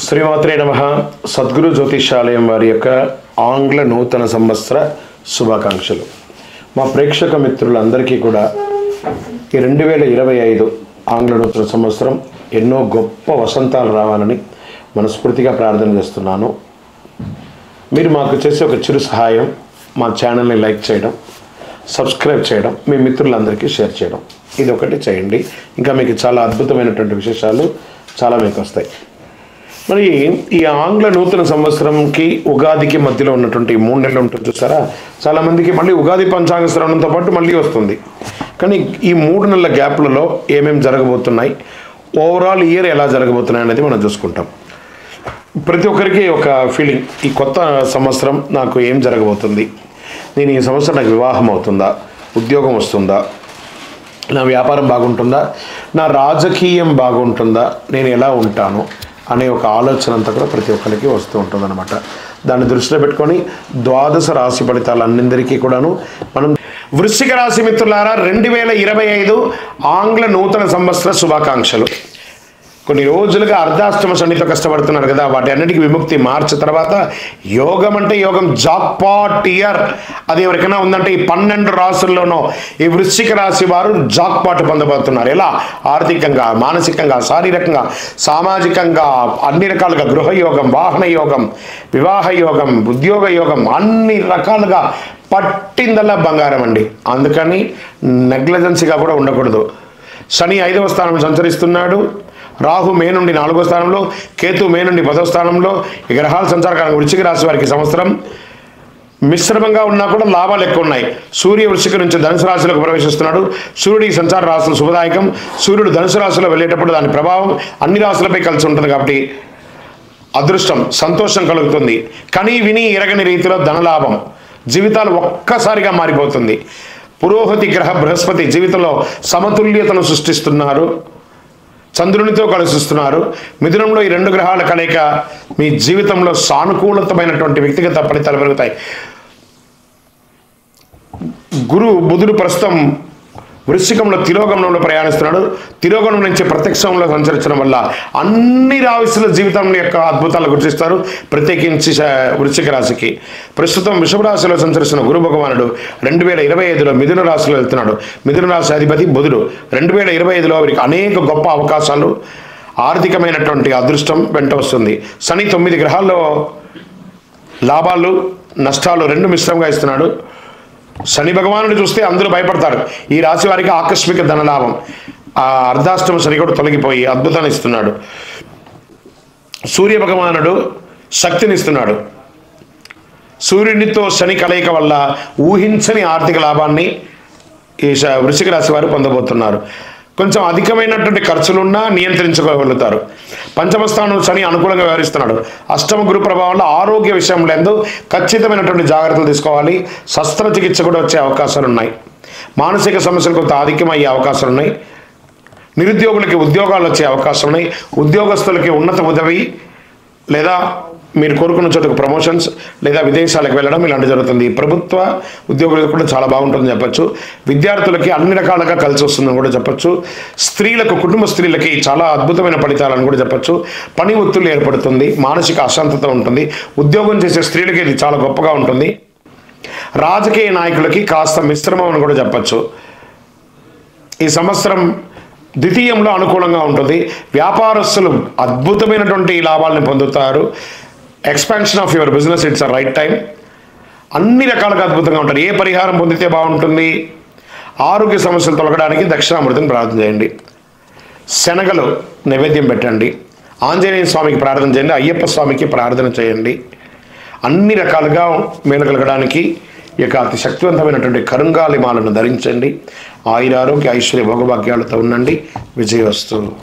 శ్రీమాత్రే నమః. సద్గురు జ్యోతిషాలయం వారి యొక్క ఆంగ్ల నూతన సంవత్సర శుభాకాంక్షలు. మా ప్రేక్షక మిత్రులందరికీ కూడా ఈ 2025 ఆంగ్ల నూతన సంవత్సరం ఎన్నో గొప్ప వసంతాలు రావాలని మనస్ఫూర్తిగా ప్రార్థన చేస్తున్నాను. మీరు మాకు చేసే ఒక చిరు సహాయం, మా ఛానల్ని లైక్ చేయడం, సబ్స్క్రైబ్ చేయడం, మీ మిత్రులందరికీ షేర్ చేయడం, ఇది ఒకటి చేయండి. ఇంకా మీకు చాలా అద్భుతమైనటువంటి విశేషాలు చాలా మీకు వస్తాయి. మరి ఈ ఆంగ్ల నూతన సంవత్సరంకి ఉగాదికి మధ్యలో ఉన్నటువంటి 3 నెలలు ఉంటుంది చూసారా, చాలామందికి మళ్ళీ ఉగాది పంచాంగ శ్రవణంతో పాటు మళ్ళీ వస్తుంది. కానీ ఈ 3 నెలల గ్యాప్లలో ఏమేమి జరగబోతున్నాయి, ఓవరాల్ ఇయర్ ఎలా జరగబోతున్నాయి అనేది మనం చూసుకుంటాం. ప్రతి ఒక్కరికి ఒక ఫీలింగ్, ఈ కొత్త సంవత్సరం నాకు ఏం జరగబోతుంది, నేను ఈ సంవత్సరం నాకు వివాహం అవుతుందా, ఉద్యోగం వస్తుందా, నా వ్యాపారం బాగుంటుందా, నా రాజకీయం బాగుంటుందా, నేను ఎలా ఉంటాను అనే ఒక ఆలోచన అంతా కూడా ప్రతి ఒక్కరికి వస్తూ ఉంటుంది అనమాట. దాన్ని దృష్టిలో పెట్టుకొని ద్వాదశ రాశి ఫలితాలన్నిందరికీ కూడాను మనం వృశ్చిక రాశి మిత్రులారా 2025 ఆంగ్ల నూతన సంవత్సర శుభాకాంక్షలు. కొన్ని రోజులుగా అర్ధాష్టమ శనితో కష్టపడుతున్నారు కదా, వాటి అన్నిటికీ విముక్తి మార్చి తర్వాత యోగం అంటే యోగం, జాక్పాట్ ఇయర్ అది ఎవరికైనా ఉందంటే ఈ 12 రాశుల్లోనూ ఈ వృశ్చిక రాశి వారు జాక్పాట్ పొందబోతున్నారు. ఎలా? ఆర్థికంగా, మానసికంగా, శారీరకంగా, సామాజికంగా, అన్ని రకాలుగా గృహయోగం, వాహన యోగం, వివాహ యోగం, ఉద్యోగ యోగం, అన్ని రకాలుగా పట్టిందల్లా బంగారం అండి. అందుకని నెగ్లిజెన్సీగా కూడా ఉండకూడదు. శని 5వ స్థానం సంచరిస్తున్నాడు, రాహు మే నుండి 4వ స్థానంలో, కేతు మే నుండి 10వ స్థానంలో. ఈ గ్రహాల సంచారకాలంగా వృశ్చిక రాశి వారికి సంవత్సరం మిశ్రమంగా ఉన్నా కూడా లాభాలు ఎక్కువ ఉన్నాయి. సూర్య వృశ్చిక నుంచి ధనుసు రాశిలోకి ప్రవేశిస్తున్నాడు. సూర్యుడి సంచార రాశులు శుభదాయకం. సూర్యుడు ధనుసు రాశిలో వెళ్ళేటప్పుడు దాని ప్రభావం అన్ని రాశులపై కలిసి ఉంటుంది కాబట్టి అదృష్టం, సంతోషం కలుగుతుంది. కని విని ఎరగని రీతిలో ధనలాభం, జీవితాలు ఒక్కసారిగా మారిపోతుంది. పురోహితి గ్రహ బృహస్పతి జీవితంలో సమతుల్యతను సృష్టిస్తున్నారు, చంద్రునితో కలుస్తున్నారు. మిథునంలో ఈ 2 గ్రహాల కలయిక మీ జీవితంలో సానుకూలతమైనటువంటి వ్యక్తిగత ఫలితాలు పెరుగుతాయి. బుధుడు ప్రస్తుతం వృశ్చికంలో తిరోగమనంలో ప్రయాణిస్తున్నాడు. తిరోగమనం నుంచి ప్రత్యక్షంలో సంచరించడం వల్ల అన్ని రాశుల జీవితం యొక్క అద్భుతాలు గుర్తిస్తారు. ప్రత్యేకించి వృశ్చిక రాశికి ప్రస్తుతం వృషభ రాశిలో సంచరిస్తున్న గురు భగవానుడు 2025లో మిథున రాశిలో వెళ్తున్నాడు. మిథున రాశి అధిపతి బుధుడు. 2025లో వీరికి అనేక గొప్ప అవకాశాలు, ఆర్థికమైనటువంటి అదృష్టం వెంట వస్తుంది. శని 9 గ్రహాల్లో లాభాలు, నష్టాలు 2 మిశ్రమంగా ఇస్తున్నాడు. శని భగవానుడు చూస్తే అందరూ భయపడతారు. ఈ రాశి వారికి ఆకస్మిక ధనలాభం, ఆ అర్ధాష్టమ శని కూడా తొలగిపోయి అద్భుతాన్ని ఇస్తున్నాడు. సూర్య భగవానుడు శక్తిని ఇస్తున్నాడు. సూర్యునితో శని కలయిక వల్ల ఊహించని ఆర్థిక లాభాన్ని ఈ వృశ్చిక రాశి వారు పొందబోతున్నారు. కొంచెం అధికమైనటువంటి ఖర్చులున్నా నియంత్రించుకోగలుగుతారు. పంచమ స్థానం శని అనుకూలంగా వ్యవహరిస్తున్నాడు. అష్టమ గురు ప్రభావంలో ఆరోగ్య విషయంలో ఖచ్చితమైనటువంటి జాగ్రత్తలు తీసుకోవాలి. శస్త్రచికిత్స కూడా వచ్చే అవకాశాలు ఉన్నాయి. మానసిక సమస్యలు కొంత ఆధిక్యం అయ్యే అవకాశాలు ఉన్నాయి. నిరుద్యోగులకి ఉద్యోగాలు వచ్చే అవకాశం ఉన్నాయి. ఉద్యోగస్తులకి ఉన్నత ఉదవి లేదా మీరు కోరుకున్న చోటుకు ప్రమోషన్స్ లేదా విదేశాలకు వెళ్ళడం ఇలాంటి జరుగుతుంది. ప్రభుత్వ ఉద్యోగులకు కూడా చాలా బాగుంటుందని చెప్పచ్చు. విద్యార్థులకి అన్ని రకాలుగా కలిసి వస్తుందని కూడా చెప్పచ్చు. స్త్రీలకు, కుటుంబ స్త్రీలకి చాలా అద్భుతమైన ఫలితాలను కూడా చెప్పచ్చు. పని ఒత్తిడి ఏర్పడుతుంది, మానసిక అశాంతత ఉంటుంది. ఉద్యోగం చేసే స్త్రీలకి ఇది చాలా గొప్పగా ఉంటుంది. రాజకీయ నాయకులకి కాస్త మిశ్రమం అని కూడా చెప్పచ్చు. ఈ సంవత్సరం ద్వితీయంలో అనుకూలంగా ఉంటుంది. వ్యాపారస్తులు అద్భుతమైనటువంటి లాభాలను పొందుతారు. Expansion of your business, it's a right time. అన్ని రకాలుగా అద్భుతంగా ఉంటారు. ఏ పరిహారం పొందితే బాగుంటుంది? ఆరోగ్య సమస్యలు తొలగడానికి దక్షిణామృతిని ప్రార్థన చేయండి. శనగలు నైవేద్యం పెట్టండి. ఆంజనేయ స్వామికి ప్రార్థన చేయండి. అయ్యప్ప స్వామికి ప్రార్థన చేయండి. అన్ని రకాలుగా మేలు కలగడానికి ఈ యొక్క అతి శక్తివంతమైనటువంటి కరుంగాలి మాలను ధరించండి. ఆయురారోగ్య ఐశ్వర్య భోగభాగ్యాలతో ఉండండి. విజయవస్తు.